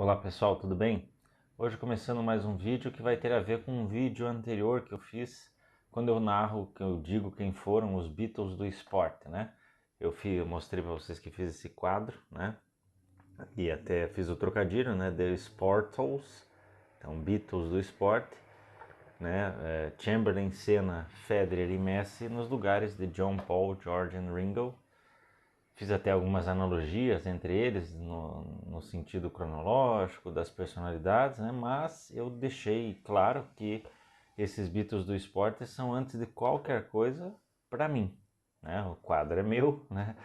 Olá pessoal, tudo bem? Hoje começando mais um vídeo que vai ter a ver com um vídeo anterior que eu fiz quando eu narro, que eu digo quem foram os Beatles do esporte, né? Eu mostrei para vocês que fiz esse quadro, né? E até fiz o trocadilho, né? The Sportals, então Beatles do esporte, né? Chamberlain, Senna, Federer e Messi nos lugares de John, Paul, George e Ringo. Fiz até algumas analogias entre eles no sentido cronológico das personalidades, né? Mas eu deixei claro que esses Beatles do esporte são antes de qualquer coisa para mim, né? O quadro é meu, né?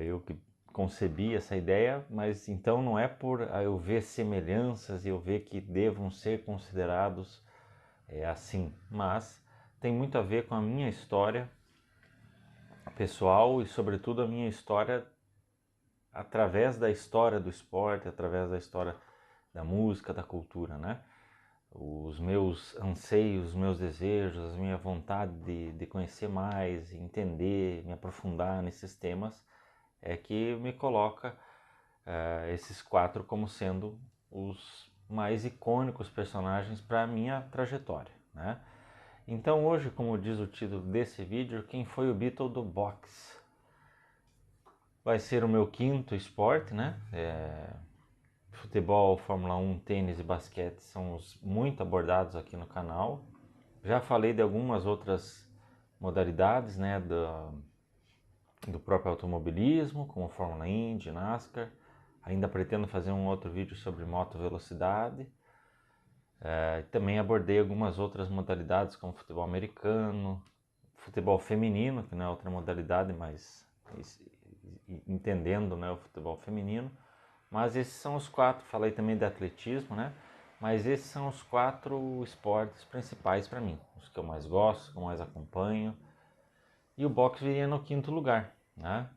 Eu que concebi essa ideia, mas então não é por eu ver semelhanças e eu ver que devam ser considerados assim, mas tem muito a ver com a minha história pessoal e sobretudo a minha história através da história do esporte, através da história da música, da cultura, né? Os meus anseios, os meus desejos, a minha vontade de conhecer mais, entender, me aprofundar nesses temas é que me coloca esses quatro como sendo os mais icônicos personagens para a minha trajetória, né? Então hoje, como diz o título desse vídeo, quem foi o Beatle do boxe? Vai ser o meu quinto esporte, né? Futebol, Fórmula 1, tênis e basquete são os muito abordados aqui no canal. Já falei de algumas outras modalidades, né, do próprio automobilismo, como Fórmula Indy, NASCAR. Ainda pretendo fazer um outro vídeo sobre moto velocidade. Também abordei algumas outras modalidades, como futebol americano, futebol feminino, que não é outra modalidade, mas entendendo, né, o futebol feminino. Mas esses são os quatro, falei também de atletismo, né? Mas esses são os quatro esportes principais para mim, os que eu mais gosto, os que eu mais acompanho. E o boxe viria no quinto lugar, né?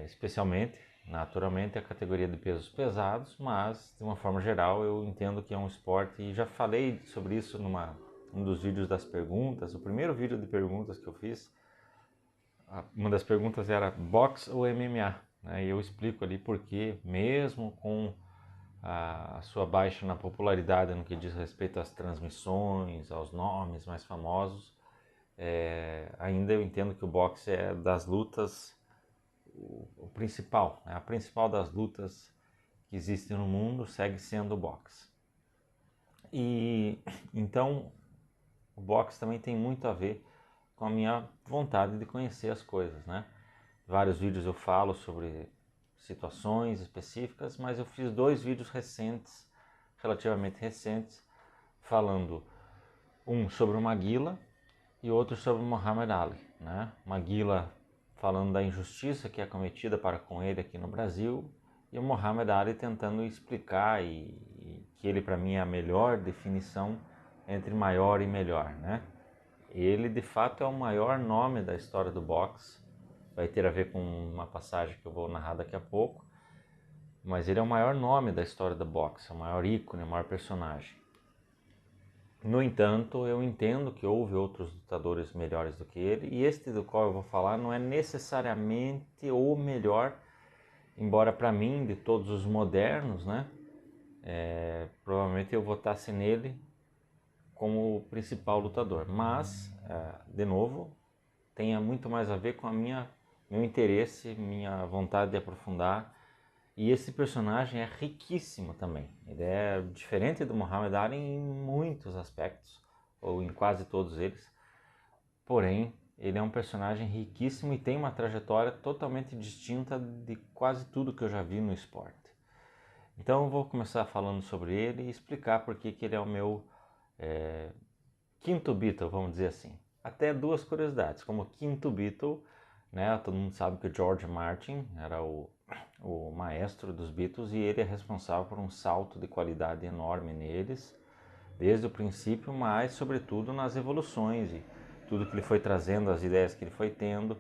Especialmente, naturalmente, a categoria de pesos pesados, mas de uma forma geral eu entendo que é um esporte, e já falei sobre isso um dos vídeos das perguntas, o primeiro vídeo de perguntas que eu fiz. Uma das perguntas era boxe ou MMA, né? E eu explico ali porque, mesmo com a sua baixa na popularidade no que diz respeito às transmissões, aos nomes mais famosos, ainda eu entendo que o boxe é das lutas o principal, né? A principal das lutas que existem no mundo segue sendo o boxe. E então o boxe também tem muito a ver com a minha vontade de conhecer as coisas, né? Vários vídeos eu falo sobre situações específicas, mas eu fiz dois vídeos recentes, relativamente recentes, falando um sobre o Maguila e outro sobre o Muhammad Ali, né? Maguila falando da injustiça que é cometida para com ele aqui no Brasil e o Muhammad Ali tentando explicar e que ele para mim é a melhor definição entre maior e melhor, né? Ele de fato é o maior nome da história do boxe, vai ter a ver com uma passagem que eu vou narrar daqui a pouco, mas ele é o maior nome da história do boxe, é o maior ícone, o maior personagem. No entanto, eu entendo que houve outros lutadores melhores do que ele, e este do qual eu vou falar não é necessariamente o melhor, embora para mim, de todos os modernos, né, provavelmente eu votasse nele como o principal lutador, mas, de novo, tenha muito mais a ver com meu interesse, minha vontade de aprofundar. E esse personagem é riquíssimo também. Ele é diferente do Muhammad Ali em muitos aspectos, ou em quase todos eles. Porém, ele é um personagem riquíssimo e tem uma trajetória totalmente distinta de quase tudo que eu já vi no esporte. Então eu vou começar falando sobre ele e explicar por que ele é o meu quinto Beatle, vamos dizer assim. Até duas curiosidades. Como quinto Beatle, né, todo mundo sabe que o George Martin era o maestro dos Beatles e ele é responsável por um salto de qualidade enorme neles, desde o princípio, mas sobretudo nas evoluções e tudo que ele foi trazendo, as ideias que ele foi tendo.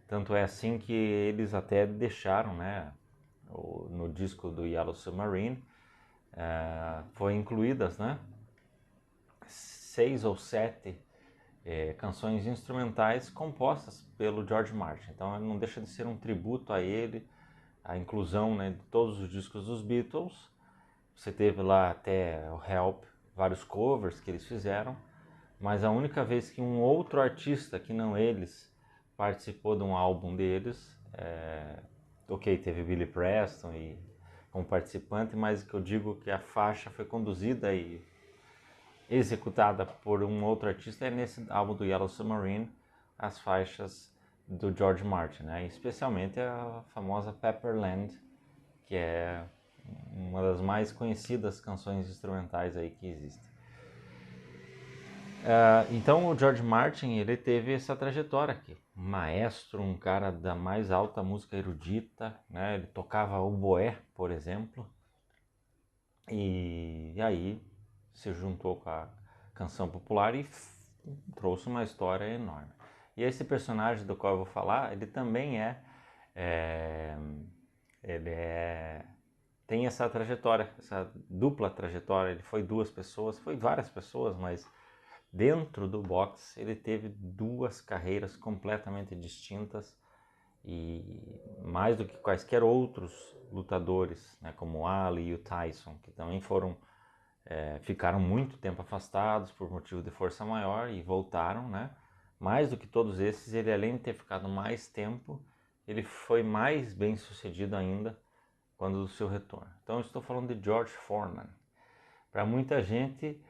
Tanto é assim que eles até deixaram, né, no disco do Yellow Submarine, foi incluídas, né, 6 ou 7 canções instrumentais compostas pelo George Martin. Então não deixa de ser um tributo a ele, a inclusão, né, de todos os discos dos Beatles. Você teve lá até o Help, vários covers que eles fizeram, mas a única vez que um outro artista que não eles participou de um álbum deles, ok, teve Billy Preston como participante, mas que eu digo que a faixa foi conduzida e executada por um outro artista é nesse álbum do Yellow Submarine, as faixas do George Martin, né? Especialmente a famosa Pepperland, que é uma das mais conhecidas canções instrumentais aí que existem. Então o George Martin, ele teve essa trajetória aqui, um maestro, um cara da mais alta música erudita, né? Ele tocava oboé, por exemplo, e aí se juntou com a canção popular e trouxe uma história enorme. E esse personagem do qual eu vou falar, ele também tem essa trajetória, essa dupla trajetória. Ele foi duas pessoas, foi várias pessoas, mas dentro do boxe ele teve duas carreiras completamente distintas e mais do que quaisquer outros lutadores, né, como o Ali e o Tyson, que também ficaram muito tempo afastados por motivo de força maior e voltaram, né? Mais do que todos esses, ele além de ter ficado mais tempo, ele foi mais bem sucedido ainda quando do seu retorno. Então eu estou falando de George Foreman. Para muita gente,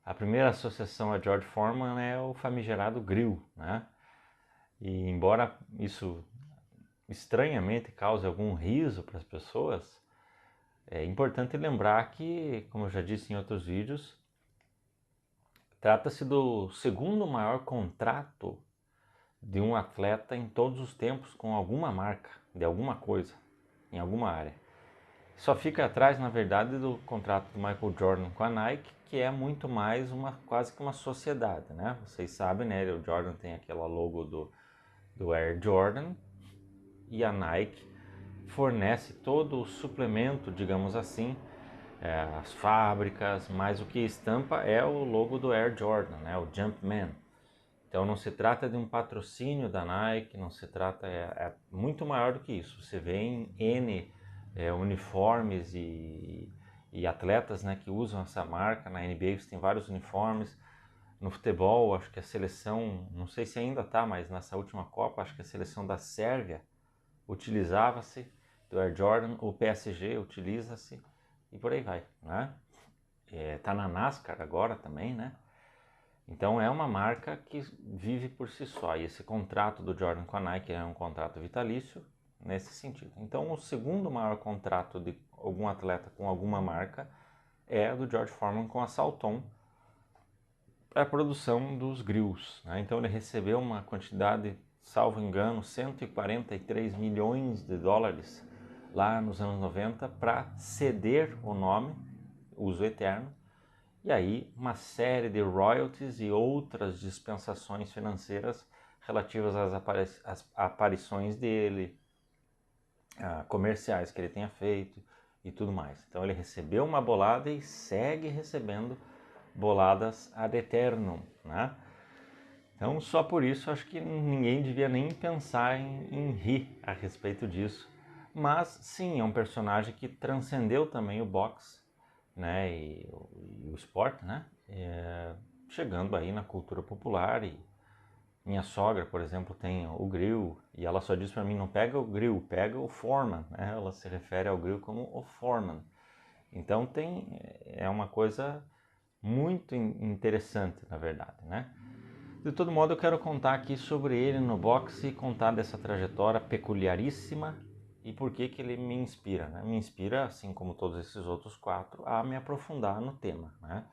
a primeira associação a George Foreman é o famigerado grill, né? E embora isso estranhamente cause algum riso para as pessoas, é importante lembrar que, como eu já disse em outros vídeos, trata-se do segundo maior contrato de um atleta em todos os tempos com alguma marca, de alguma coisa, em alguma área. Só fica atrás, na verdade, do contrato do Michael Jordan com a Nike, que é muito mais quase que uma sociedade, né? Vocês sabem, né? O Jordan tem aquela logo do Air Jordan e a Nike fornece todo o suplemento, digamos assim, as fábricas, mas o que estampa é o logo do Air Jordan, né? O Jumpman. Então não se trata de um patrocínio da Nike, não se trata, é muito maior do que isso. Você vê em N uniformes e atletas, né, que usam essa marca. Na NBA você tem vários uniformes. No futebol, acho que a seleção, não sei se ainda está, mas nessa última Copa, acho que a seleção da Sérvia utilizava-se do Air Jordan, o PSG utiliza-se e por aí vai, né? Tá na NASCAR agora também, né? Então é uma marca que vive por si só, e esse contrato do Jordan com a Nike é um contrato vitalício nesse sentido. Então o segundo maior contrato de algum atleta com alguma marca é do George Foreman com a Salton para a produção dos grills, né? Então ele recebeu uma quantidade, salvo engano, 143 milhões de dólares lá nos anos 90 para ceder o nome, uso eterno, e aí uma série de royalties e outras dispensações financeiras relativas às aparições dele, comerciais que ele tenha feito e tudo mais. Então ele recebeu uma bolada e segue recebendo boladas ad eternum, né? Então só por isso acho que ninguém devia nem pensar em rir a respeito disso. Mas sim, é um personagem que transcendeu também o boxe, né, e o esporte, né, chegando aí na cultura popular. E minha sogra, por exemplo, tem o grill e ela só diz para mim, não pega o grill, pega o foreman, né? Ela se refere ao grill como o foreman. Então é uma coisa muito interessante, na verdade, né? De todo modo, eu quero contar aqui sobre ele no boxe e contar dessa trajetória peculiaríssima e por que ele me inspira, né? Me inspira, assim como todos esses outros quatro, a me aprofundar no tema, né?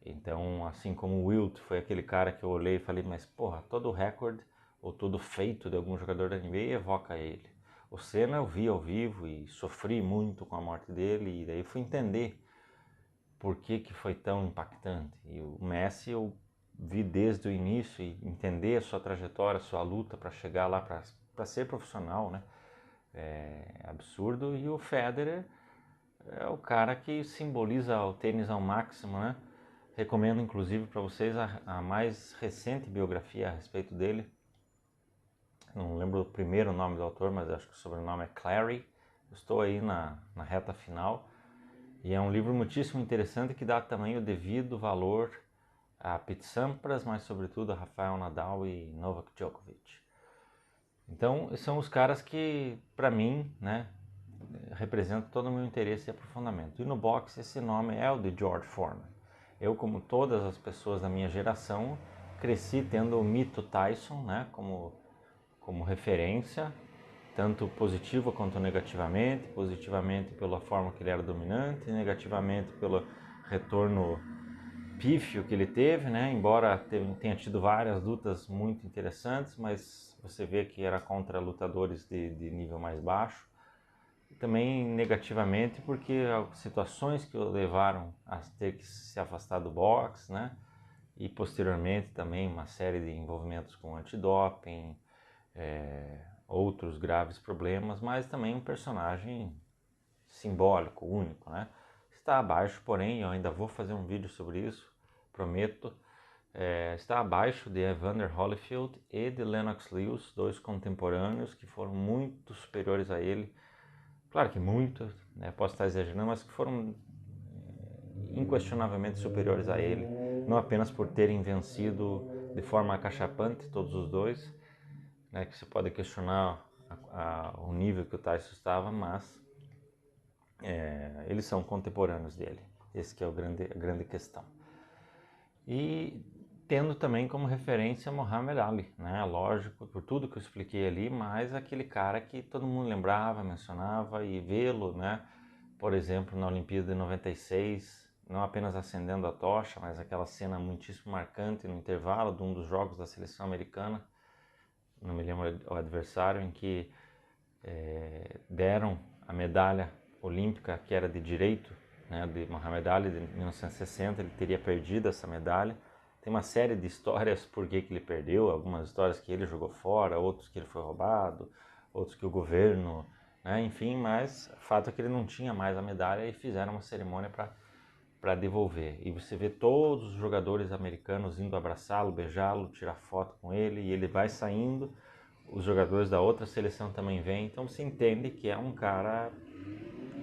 Então, assim como o Wilt foi aquele cara que eu olhei e falei, mas porra, todo recorde ou todo feito de algum jogador da NBA evoca ele. O Senna eu vi ao vivo e sofri muito com a morte dele, e daí fui entender por que foi tão impactante. E o Messi eu vi desde o início e entender a sua trajetória, a sua luta para chegar lá para ser profissional, né? É absurdo. E o Federer é o cara que simboliza o tênis ao máximo, né? Recomendo inclusive para vocês a mais recente biografia a respeito dele. Não lembro o primeiro nome do autor, mas acho que o sobrenome é Clary. estou aí na reta final e é um livro muitíssimo interessante que dá também o devido valor a Pete Sampras, mas sobretudo a Rafael Nadal e Novak Djokovic. Então, são os caras que, para mim, né, representam todo o meu interesse e aprofundamento. E no boxe, esse nome é o de George Foreman. Eu, como todas as pessoas da minha geração, cresci tendo o mito Tyson, né, como referência, tanto positiva quanto negativamente. Positivamente pela forma que ele era dominante, negativamente pelo retorno pífio que ele teve, né? Embora tenha tido várias lutas muito interessantes, mas você vê que era contra lutadores de nível mais baixo. E também negativamente porque situações que o levaram a ter que se afastar do boxe, né? E posteriormente também uma série de envolvimentos com antidoping, outros graves problemas, mas também um personagem simbólico, único, né? Está abaixo, porém, eu ainda vou fazer um vídeo sobre isso, prometo, está abaixo de Evander Holyfield e de Lennox Lewis, dois contemporâneos que foram muito superiores a ele, claro que muito, né, posso estar exagerando, mas que foram inquestionavelmente superiores a ele, não apenas por terem vencido de forma acachapante todos os dois, né, que você pode questionar o nível que o Tyson estava, mas eles são contemporâneos dele. Esse que é a grande questão. E tendo também como referência Muhammad Ali, né? Lógico, por tudo que eu expliquei ali, mas aquele cara que todo mundo lembrava, mencionava, e vê-lo, né? Por exemplo, na Olimpíada de 96, não apenas acendendo a tocha, mas aquela cena muitíssimo marcante no intervalo de um dos jogos da seleção americana, não me lembro o adversário, em que deram a medalha olímpica que era de direito, né, de Muhammad Ali de 1960, ele teria perdido essa medalha. Tem uma série de histórias por que ele perdeu, algumas histórias que ele jogou fora, outros que ele foi roubado, outros que o governo, né, enfim, mas o fato é que ele não tinha mais a medalha e fizeram uma cerimônia para devolver. E você vê todos os jogadores americanos indo abraçá-lo, beijá-lo, tirar foto com ele, e ele vai saindo, os jogadores da outra seleção também vêm, então você entende que é um cara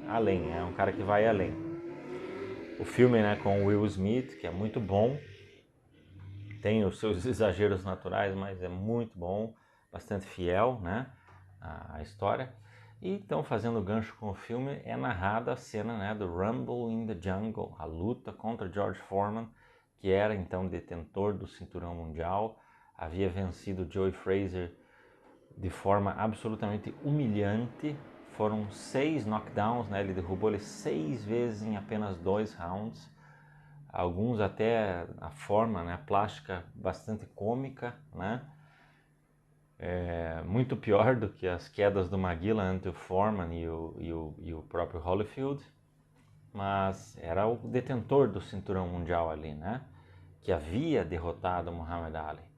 além, é um cara que vai além. O filme, né, com o Will Smith, que é muito bom, tem os seus exageros naturais, mas é muito bom, bastante fiel, né, a história. E então, fazendo gancho com o filme, é narrada a cena, né, do Rumble in the Jungle, a luta contra George Foreman, que era então detentor do cinturão mundial, havia vencido Joe Frazier de forma absolutamente humilhante. Foram 6 knockdowns, né? Ele derrubou ele 6 vezes em apenas 2 rounds. Alguns até a forma, né, plástica bastante cômica, né? Muito pior do que as quedas do Maguila ante o Foreman e o próprio Holyfield. Mas era o detentor do cinturão mundial ali, né? Que havia derrotado Muhammad Ali.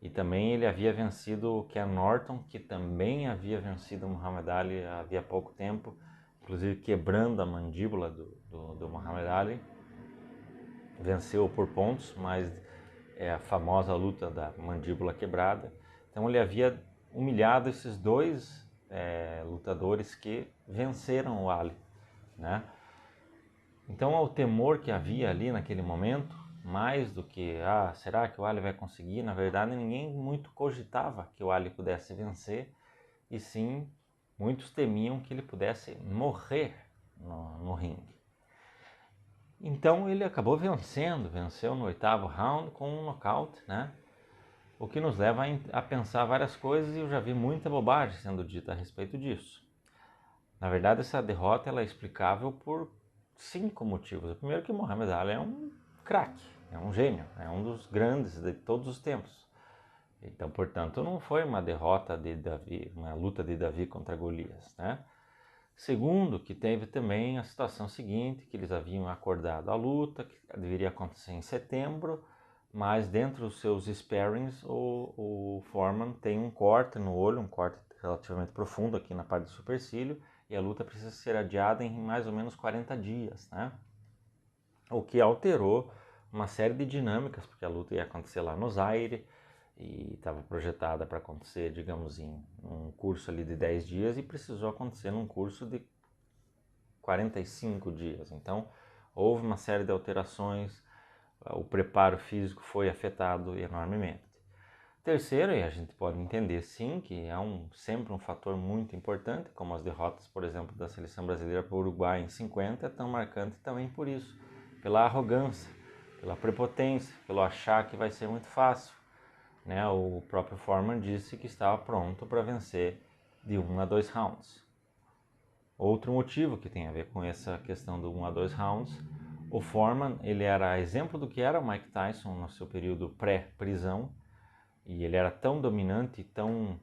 E também ele havia vencido o Ken Norton, que também havia vencido o Muhammad Ali havia pouco tempo, inclusive quebrando a mandíbula do Muhammad Ali. Venceu por pontos, mas é a famosa luta da mandíbula quebrada. Então ele havia humilhado esses dois lutadores que venceram o Ali, né? Então o temor que havia ali naquele momento, mais do que, será que o Ali vai conseguir? Na verdade, ninguém muito cogitava que o Ali pudesse vencer, e sim, muitos temiam que ele pudesse morrer no ringue. Então ele acabou venceu no 8º round com um nocaute, né? O que nos leva a pensar várias coisas, e eu já vi muita bobagem sendo dita a respeito disso. Na verdade, essa derrota ela é explicável por 5 motivos. O primeiro é que Muhammad Ali é um craque, é um gênio, é um dos grandes de todos os tempos. Então, portanto, não foi uma derrota de Davi, uma luta de Davi contra Golias, né? Segundo, que teve também a situação seguinte, que eles haviam acordado a luta, que deveria acontecer em setembro, mas dentro dos seus sparrings, o Foreman tem um corte no olho, um corte relativamente profundo aqui na parte do supercílio, e a luta precisa ser adiada em mais ou menos 40 dias, né? O que alterou uma série de dinâmicas, porque a luta ia acontecer lá no Zaire, e estava projetada para acontecer, digamos, em um curso ali de 10 dias, e precisou acontecer num curso de 45 dias. Então, houve uma série de alterações, o preparo físico foi afetado enormemente. Terceiro, e a gente pode entender sim, que é sempre um fator muito importante, como as derrotas, por exemplo, da seleção brasileira para o Uruguai em 50, é tão marcante também por isso, pela arrogância, pela prepotência, pelo achar que vai ser muito fácil. Né? O próprio Foreman disse que estava pronto para vencer de 1 a 2 rounds. Outro motivo que tem a ver com essa questão do 1 a 2 rounds, o Foreman ele era exemplo do que era o Mike Tyson no seu período pré-prisão, e ele era tão dominante e tão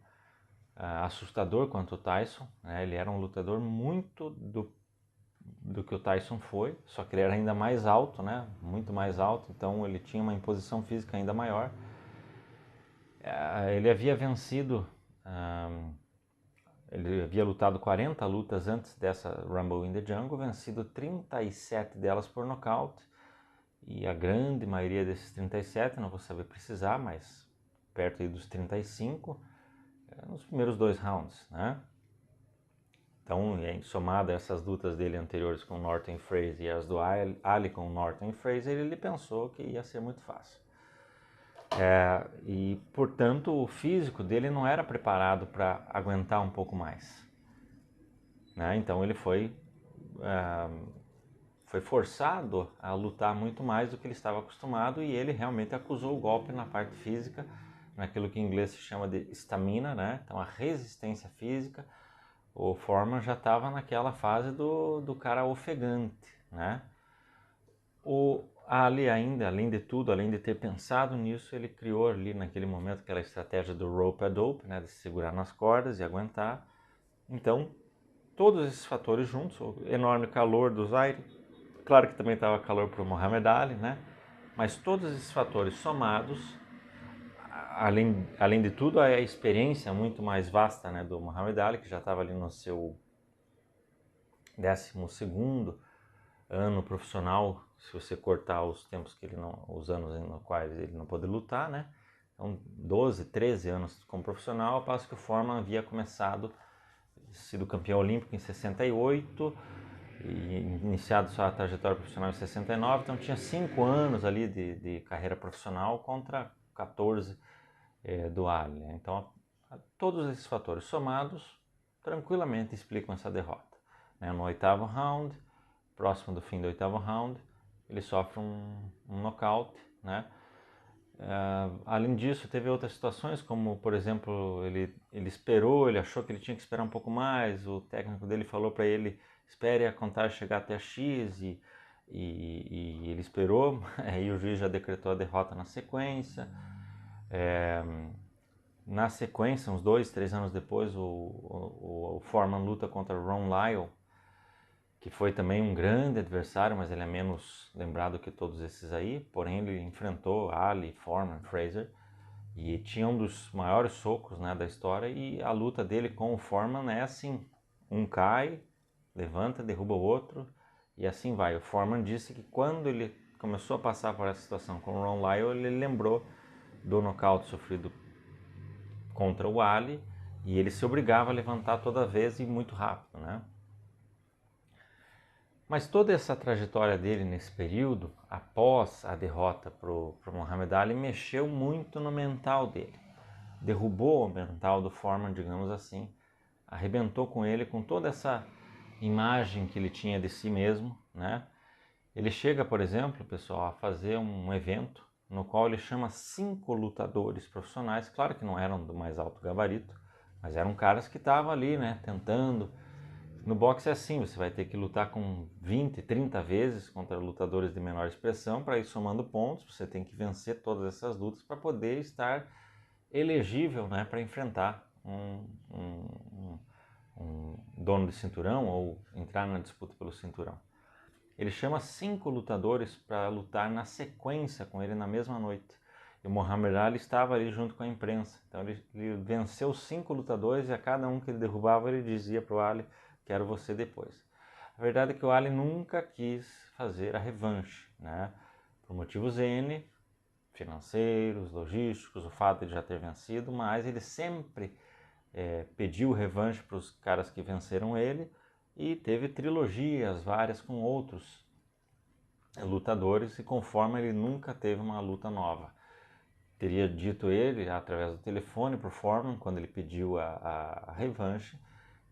assustador quanto o Tyson, né? Ele era um lutador muito do que o Tyson foi, só que ele era ainda mais alto, né? Muito mais alto, então ele tinha uma imposição física ainda maior. Ele havia vencido, ele havia lutado 40 lutas antes dessa Rumble in the Jungle, vencido 37 delas por nocaute, e a grande maioria desses 37, não vou saber precisar, mas perto aí dos 35, nos primeiros 2 rounds, né? Então, somado a essas lutas dele anteriores com Norton e Frazier e as do Ali com Norton e Frazier, ele pensou que ia ser muito fácil. E, portanto, o físico dele não era preparado para aguentar um pouco mais. Né? Então, ele foi forçado a lutar muito mais do que ele estava acostumado, e ele realmente acusou o golpe na parte física, naquilo que em inglês se chama de stamina, né? Então a resistência física. O Foreman já estava naquela fase do cara ofegante, né? O Ali ainda, além de tudo, além de ter pensado nisso, ele criou ali naquele momento aquela estratégia do rope a dope, né? De se segurar nas cordas e aguentar. Então, todos esses fatores juntos, o enorme calor do Zaire, claro que também estava calor para o Muhammad Ali, né? Mas todos esses fatores somados, além de tudo, a experiência muito mais vasta, né, do Muhammad Ali, que já estava ali no seu 12º ano profissional, se você cortar os tempos que ele não, os anos nos quais ele não pôde lutar, né? Então, 12, 13 anos como profissional, ao passo que o Foreman havia sido campeão olímpico em 68 e iniciado sua trajetória profissional em 69, então tinha 5 anos ali de carreira profissional contra 14 do Ali. Né? Então, todos esses fatores somados tranquilamente explicam essa derrota. Né? No 8º round, próximo do fim do 8º round, ele sofre um nocaute, né? Além disso, teve outras situações, como por exemplo, ele esperou, ele achou que ele tinha que esperar um pouco mais, o técnico dele falou para ele, espere a contagem chegar até X, e ele esperou, aí o juiz já decretou a derrota na sequência. Na sequência, uns 2, 3 anos depois, o Foreman luta contra Ron Lyle, que foi também um grande adversário, mas ele é menos lembrado que todos esses aí, porém ele enfrentou Ali, Foreman, Frazier, e tinha um dos maiores socos, né, da história, e a luta dele com o Foreman é assim, um cai, levanta, derruba o outro, e assim vai. O Foreman disse que quando ele começou a passar por essa situação com o Ron Lyle, ele lembrou do nocaute sofrido contra o Ali, e ele se obrigava a levantar toda vez e muito rápido, né? Mas toda essa trajetória dele nesse período, após a derrota para o Muhammad Ali, mexeu muito no mental dele. Derrubou o mental do Foreman, digamos assim, arrebentou com ele, com toda essa imagem que ele tinha de si mesmo, né? Ele chega, por exemplo, pessoal, a fazer um evento no qual ele chama 5 lutadores profissionais, claro que não eram do mais alto gabarito, mas eram caras que estavam ali, né, tentando. No boxe é assim, você vai ter que lutar com 20, 30 vezes contra lutadores de menor expressão para ir somando pontos, você tem que vencer todas essas lutas para poder estar elegível, né, para enfrentar um dono de cinturão ou entrar na disputa pelo cinturão. Ele chama 5 lutadores para lutar na sequência com ele na mesma noite. E o Muhammad Ali estava ali junto com a imprensa. Então ele venceu 5 lutadores e a cada um que ele derrubava ele dizia para o Ali, quero você depois. A verdade é que o Ali nunca quis fazer a revanche, né? Por motivos N, financeiros, logísticos, o fato de já ter vencido, mas ele sempre pediu revanche para os caras que venceram ele, e teve trilogias várias com outros lutadores, e conforme ele nunca teve uma luta nova. Teria dito ele, através do telefone, para o Foreman, quando ele pediu a revanche,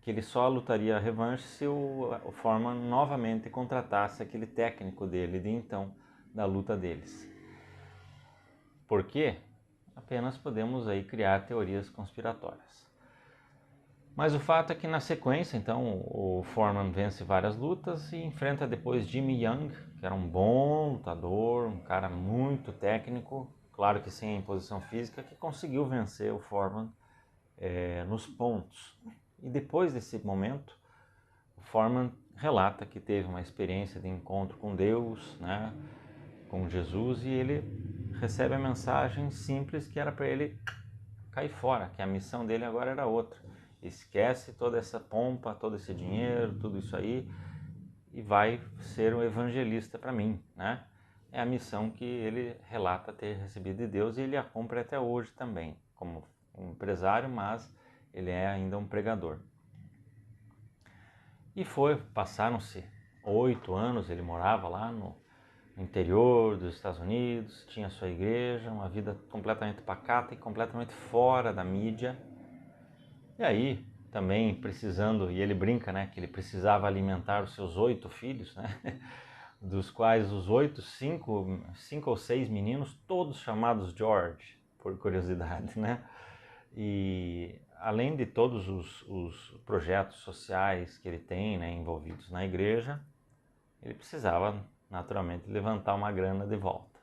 que ele só lutaria a revanche se o Foreman novamente contratasse aquele técnico dele de então, da luta deles. Por quê? Apenas podemos aí criar teorias conspiratórias. Mas o fato é que na sequência, então, o Foreman vence várias lutas e enfrenta depois Jimmy Young, que era um bom lutador, um cara muito técnico, claro que sem imposição física, que conseguiu vencer o Foreman nos pontos. E depois desse momento, o Foreman relata que teve uma experiência de encontro com Deus, né, com Jesus, e ele recebe a mensagem simples que era para ele cair fora, que a missão dele agora era outra. Esquece toda essa pompa, todo esse dinheiro, tudo isso aí, e vai ser um evangelista para mim, né? É a missão que ele relata ter recebido de Deus, e ele a cumpre até hoje também, como um empresário, mas ele é ainda um pregador. E passaram-se 8 anos, ele morava lá no interior dos Estados Unidos, tinha sua igreja, uma vida completamente pacata e completamente fora da mídia. E aí, também precisando, e ele brinca, né, que ele precisava alimentar os seus 8 filhos, né, dos quais os 8, 5 ou 6 meninos, todos chamados George, por curiosidade, né, e além de todos os projetos sociais que ele tem, né, envolvidos na igreja, ele precisava naturalmente levantar uma grana de volta.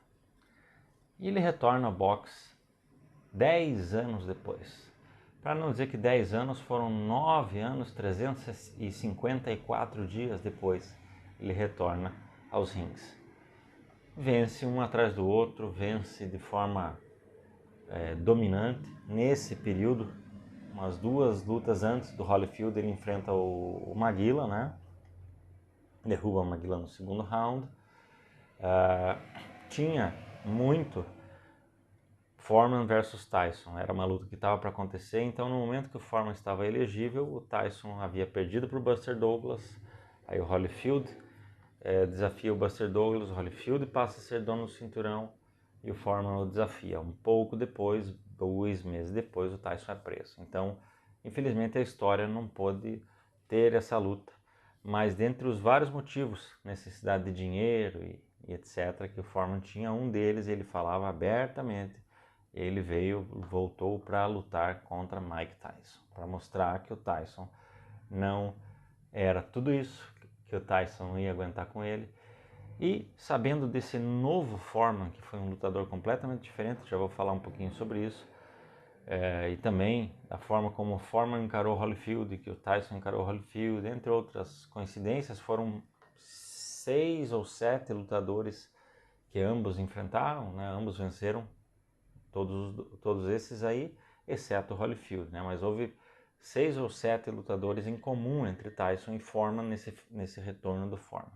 E ele retorna ao boxe 10 anos depois. Para não dizer que 10 anos, foram 9 anos, 354 dias depois, ele retorna aos rings. Vence um atrás do outro, vence de forma dominante. Nesse período, umas 2 lutas antes do Holyfield, ele enfrenta o Maguila, né? Derruba o Maguila no segundo round. Tinha muito Foreman versus Tyson, era uma luta que estava para acontecer, então no momento que o Foreman estava elegível, o Tyson havia perdido para o Buster Douglas, aí o Holyfield desafia o Buster Douglas, o Holyfield passa a ser dono do cinturão e o Foreman o desafia. Um pouco depois, 2 meses depois, o Tyson é preso. Então, infelizmente a história não pôde ter essa luta, mas dentre os vários motivos, necessidade de dinheiro e etc., que o Foreman tinha, um deles ele falava abertamente. Ele voltou para lutar contra Mike Tyson, para mostrar que o Tyson não era tudo isso, que o Tyson não ia aguentar com ele. E sabendo desse novo Foreman, que foi um lutador completamente diferente, já vou falar um pouquinho sobre isso, e também da forma como o Foreman encarou o Holyfield, que o Tyson encarou o Holyfield, entre outras coincidências, foram 6 ou 7 lutadores que ambos enfrentaram, né? Ambos venceram. Todos esses aí, exceto o Holyfield, né? Mas houve 6 ou 7 lutadores em comum entre Tyson e Foreman nesse retorno do Foreman.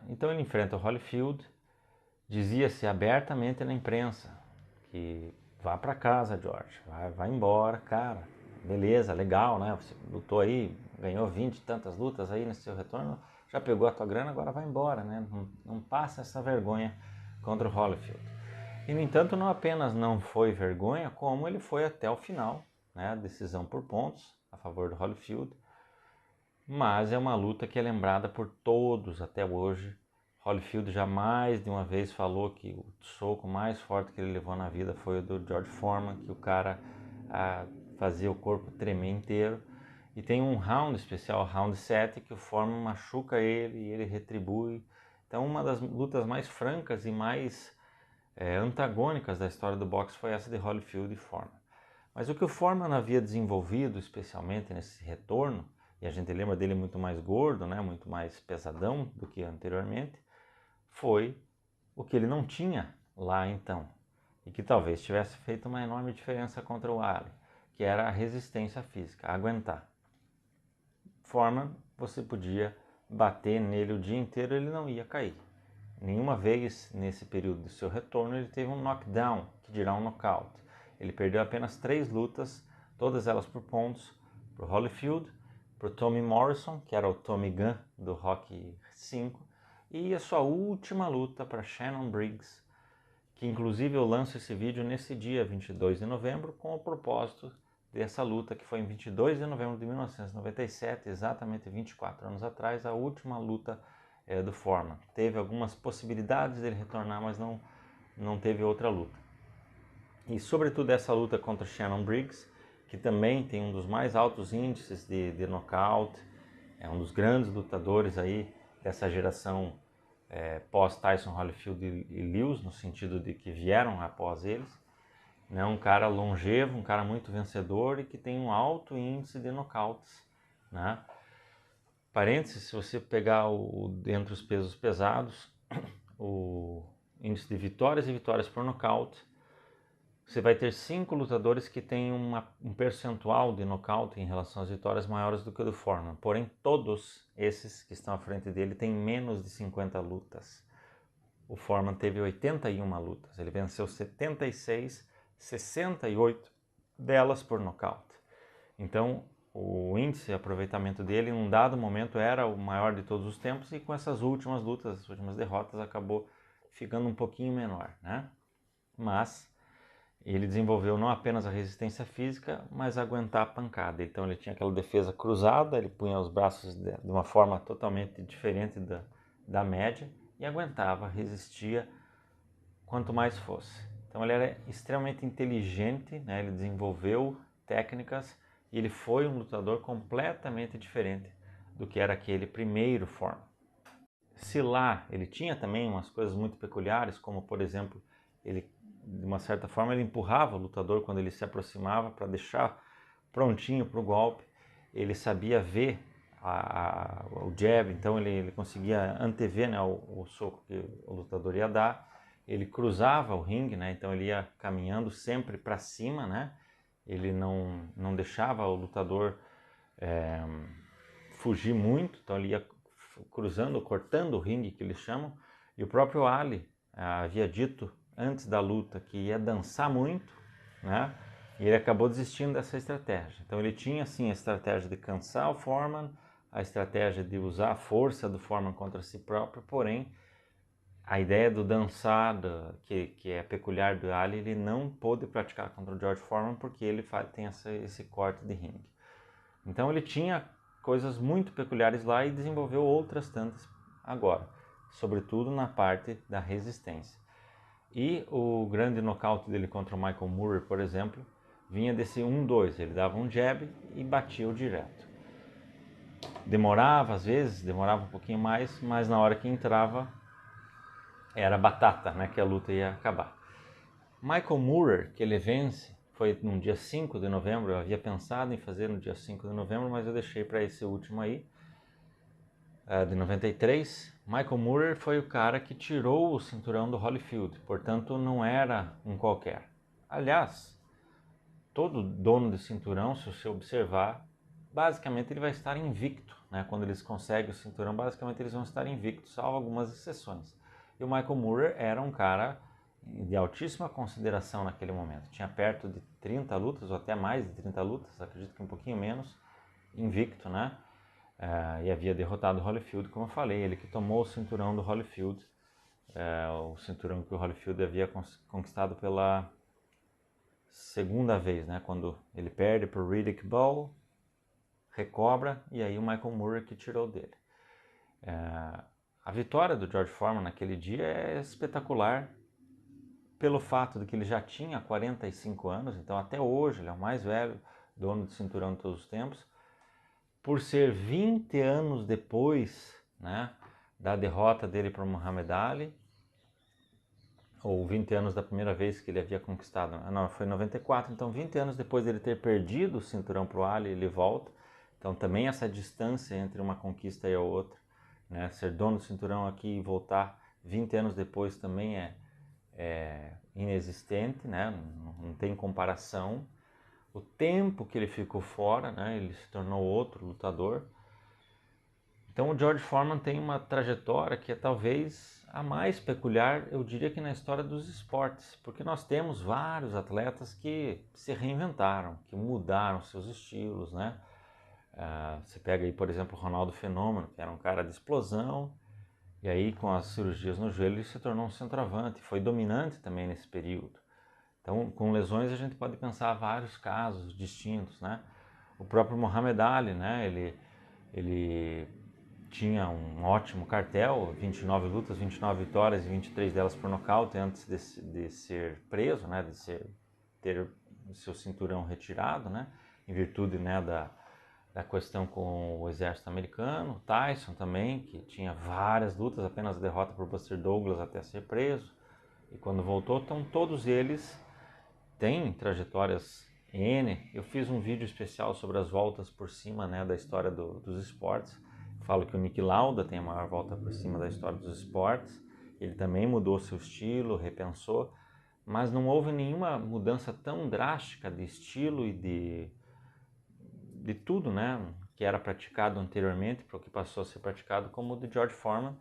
Então ele enfrenta o Holyfield, dizia-se abertamente na imprensa que vá para casa, George, vai embora, cara, beleza, legal, né? Você lutou aí, ganhou 20 e tantas lutas aí nesse seu retorno, já pegou a tua grana, agora vai embora, né? Não passa essa vergonha contra o Holyfield. E, no entanto, não apenas não foi vergonha, como ele foi até o final, né? Decisão por pontos a favor do Holyfield. Mas é uma luta que é lembrada por todos até hoje. Holyfield já mais de uma vez falou que o soco mais forte que ele levou na vida foi o do George Foreman, que o cara fazia o corpo tremer inteiro. E tem um round especial, round 7, que o Foreman machuca ele e ele retribui. Então uma das lutas mais francas e mais antagônicas da história do boxe foi essa de Holyfield e Foreman. Mas o que o Foreman havia desenvolvido, especialmente nesse retorno, e a gente lembra dele muito mais gordo, né, muito mais pesadão do que anteriormente, foi o que ele não tinha lá então, e que talvez tivesse feito uma enorme diferença contra o Ali, que era a resistência física, aguentar. Foreman, você podia bater nele o dia inteiro, ele não ia cair. Nenhuma vez nesse período do seu retorno ele teve um knockdown, que dirá um knockout. Ele perdeu apenas 3 lutas, todas elas por pontos, para o Holyfield para o Tommy Morrison, que era o Tommy Gunn do Rocky V, e a sua última luta para Shannon Briggs, que inclusive eu lanço esse vídeo nesse dia 22 de novembro com o propósito dessa luta, que foi em 22 de novembro de 1997, exatamente 24 anos atrás, a última luta do Foreman. Teve algumas possibilidades dele retornar, mas não teve outra luta. E sobretudo essa luta contra Shannon Briggs, que também tem um dos mais altos índices de nocaute, é um dos grandes lutadores aí dessa geração pós Tyson Holyfield e Lewis, no sentido de que vieram após eles, né? Um cara longevo, um cara muito vencedor e que tem um alto índice de nocautes, né? Parênteses, se você pegar dentre os pesos pesados, o índice de vitórias e vitórias por nocaute, você vai ter 5 lutadores que têm um percentual de nocaute em relação às vitórias maiores do que o do Foreman. Porém, todos esses que estão à frente dele têm menos de 50 lutas. O Foreman teve 81 lutas. Ele venceu 76, 68 delas por nocaute. Então, o índice de aproveitamento dele, em um dado momento, era o maior de todos os tempos, e com essas últimas lutas, as últimas derrotas, acabou ficando um pouquinho menor, né? Mas ele desenvolveu não apenas a resistência física, mas aguentar a pancada. Então ele tinha aquela defesa cruzada, ele punha os braços de uma forma totalmente diferente da média e aguentava, resistia quanto mais fosse. Então ele era extremamente inteligente, né? Ele desenvolveu técnicas e ele foi um lutador completamente diferente do que era aquele primeiro Foreman. Se lá ele tinha também umas coisas muito peculiares, como por exemplo, ele de uma certa forma ele empurrava o lutador quando ele se aproximava para deixar prontinho para o golpe. Ele sabia ver o jab, então ele conseguia antever, né, o soco que o lutador ia dar. Ele cruzava o ringue, né, então ele ia caminhando sempre para cima, né. Ele não deixava o lutador fugir muito, então ele ia cruzando, cortando o ringue, que eles chamam. E o próprio Ali havia dito antes da luta que ia dançar muito, né? E ele acabou desistindo dessa estratégia. Então ele tinha sim a estratégia de cansar o Foreman, a estratégia de usar a força do Foreman contra si próprio, porém a ideia do dançar, que é peculiar do Ali, ele não pôde praticar contra o George Foreman porque ele tem esse corte de ringue. Então ele tinha coisas muito peculiares lá e desenvolveu outras tantas agora, sobretudo na parte da resistência. E o grande nocaute dele contra o Michael Moorer, por exemplo, vinha desse 1-2. Ele dava um jab e batia direto. Demorava, às vezes, demorava um pouquinho mais, mas na hora que entrava era batata, né, que a luta ia acabar. Michael Moorer, que ele vence, foi no dia 5 de novembro. Eu havia pensado em fazer no dia 5 de novembro, mas eu deixei para esse último aí, de 93. Michael Moorer foi o cara que tirou o cinturão do Holyfield, portanto não era um qualquer. Aliás, todo dono de cinturão, se você observar, basicamente ele vai estar invicto, né? Quando eles conseguem o cinturão, basicamente eles vão estar invictos, salvo algumas exceções. E o Michael Moorer era um cara de altíssima consideração naquele momento. Tinha perto de 30 lutas, ou até mais de 30 lutas, acredito que um pouquinho menos, invicto, né? E havia derrotado o Holyfield, como eu falei, ele que tomou o cinturão do Holyfield, o cinturão que o Holyfield havia conquistado pela segunda vez, né? Quando ele perde para o Riddick Bowe, recobra, e aí o Michael Moorer que tirou dele. A vitória do George Foreman naquele dia é espetacular pelo fato de que ele já tinha 45 anos, então até hoje ele é o mais velho dono de cinturão de todos os tempos, por ser 20 anos depois, né, da derrota dele para o Muhammad Ali, ou 20 anos da primeira vez que ele havia conquistado, não, foi em 94, então 20 anos depois dele ter perdido o cinturão para o Ali, ele volta. Então também essa distância entre uma conquista e a outra, né, ser dono do cinturão aqui e voltar 20 anos depois também é inexistente, né, não tem comparação. O tempo que ele ficou fora, né, ele se tornou outro lutador. Então o George Foreman tem uma trajetória que é talvez a mais peculiar, eu diria que na história dos esportes, porque nós temos vários atletas que se reinventaram, que mudaram seus estilos, né? Você pega aí, por exemplo, o Ronaldo Fenômeno, que era um cara de explosão, e aí com as cirurgias no joelho ele se tornou um centroavante, foi dominante também nesse período. Então, com lesões a gente pode pensar vários casos distintos, né? O próprio Muhammad Ali, né? Ele tinha um ótimo cartel, 29 lutas, 29 vitórias e 23 delas por nocaute antes de ser preso, né? Ter o seu cinturão retirado, né? Em virtude, né, da questão com o exército americano. Tyson também, que tinha várias lutas, apenas a derrota por Buster Douglas até ser preso. E quando voltou, então todos eles têm trajetórias N. Eu fiz um vídeo especial sobre as voltas por cima, né, da história dos esportes. Falo que o Niki Lauda tem a maior volta por cima da história dos esportes. Ele também mudou seu estilo, repensou, mas não houve nenhuma mudança tão drástica de estilo e de tudo, né, que era praticado anteriormente para o que passou a ser praticado, como o de George Foreman,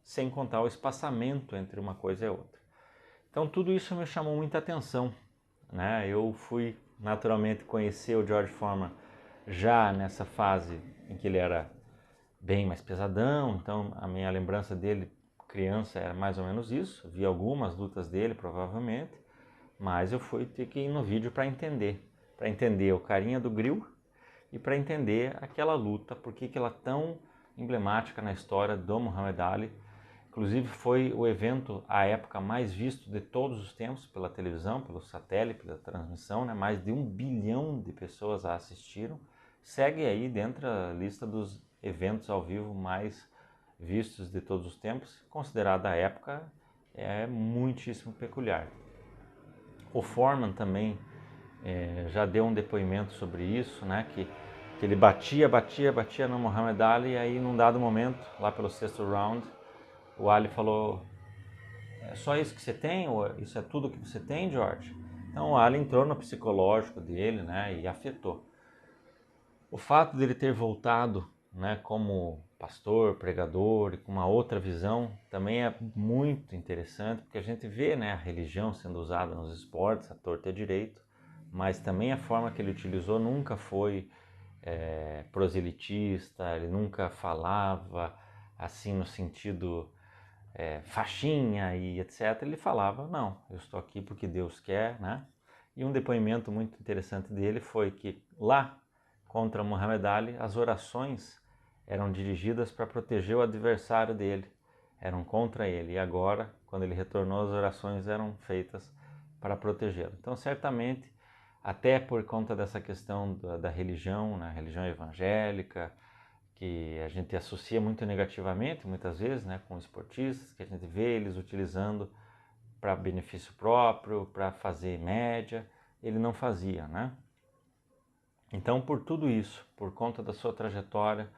sem contar o espaçamento entre uma coisa e outra. Então tudo isso me chamou muita atenção, né? Eu fui naturalmente conhecer o George Foreman já nessa fase em que ele era bem mais pesadão, então a minha lembrança dele criança era mais ou menos isso. Vi algumas lutas dele provavelmente, mas eu fui ter que ir no vídeo para entender o carinha do grill e para entender aquela luta, por que ela é tão emblemática na história do Muhammad Ali. Inclusive foi o evento, à época, mais visto de todos os tempos pela televisão, pelo satélite, pela transmissão, né? Mais de 1 bilhão de pessoas a assistiram. Segue aí dentro da lista dos eventos ao vivo mais vistos de todos os tempos, considerada a época muitíssimo peculiar. O Foreman também já deu um depoimento sobre isso, né? Que ele batia no Muhammad Ali, e aí num dado momento, lá pelo 6º round, o Ali falou: é só isso que você tem? Ou isso é tudo que você tem, George? Então o Ali entrou no psicológico dele, né, e afetou. O fato dele ter voltado, né, como pastor, pregador e com uma outra visão também é muito interessante, porque a gente vê, né, a religião sendo usada nos esportes, a torta e a direito, mas também a forma que ele utilizou nunca foi proselitista, ele nunca falava assim no sentido faixinha e etc. Ele falava: não, eu estou aqui porque Deus quer, né? E um depoimento muito interessante dele foi que lá contra Muhammad Ali as orações eram dirigidas para proteger o adversário dele, eram contra ele, e agora, quando ele retornou, as orações eram feitas para protegê-lo. Então, certamente, até por conta dessa questão da religião, né, religião evangélica, que a gente associa muito negativamente, muitas vezes, né, com esportistas, que a gente vê eles utilizando para benefício próprio, para fazer média, ele não fazia, né? Então, por tudo isso, por conta da sua trajetória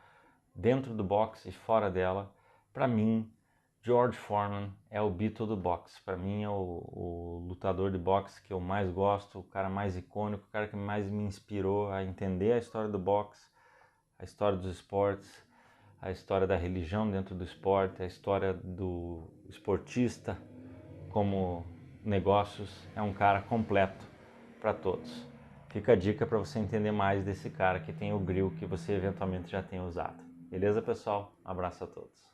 dentro do boxe e fora dela, para mim, George Foreman é o Beatle do boxe. Para mim é o lutador de boxe que eu mais gosto, o cara mais icônico, o cara que mais me inspirou a entender a história do boxe, a história dos esportes, a história da religião dentro do esporte, a história do esportista como negócios. É um cara completo para todos. Fica a dica para você entender mais desse cara que tem o grill que você eventualmente já tem usado. Beleza, pessoal? Um abraço a todos.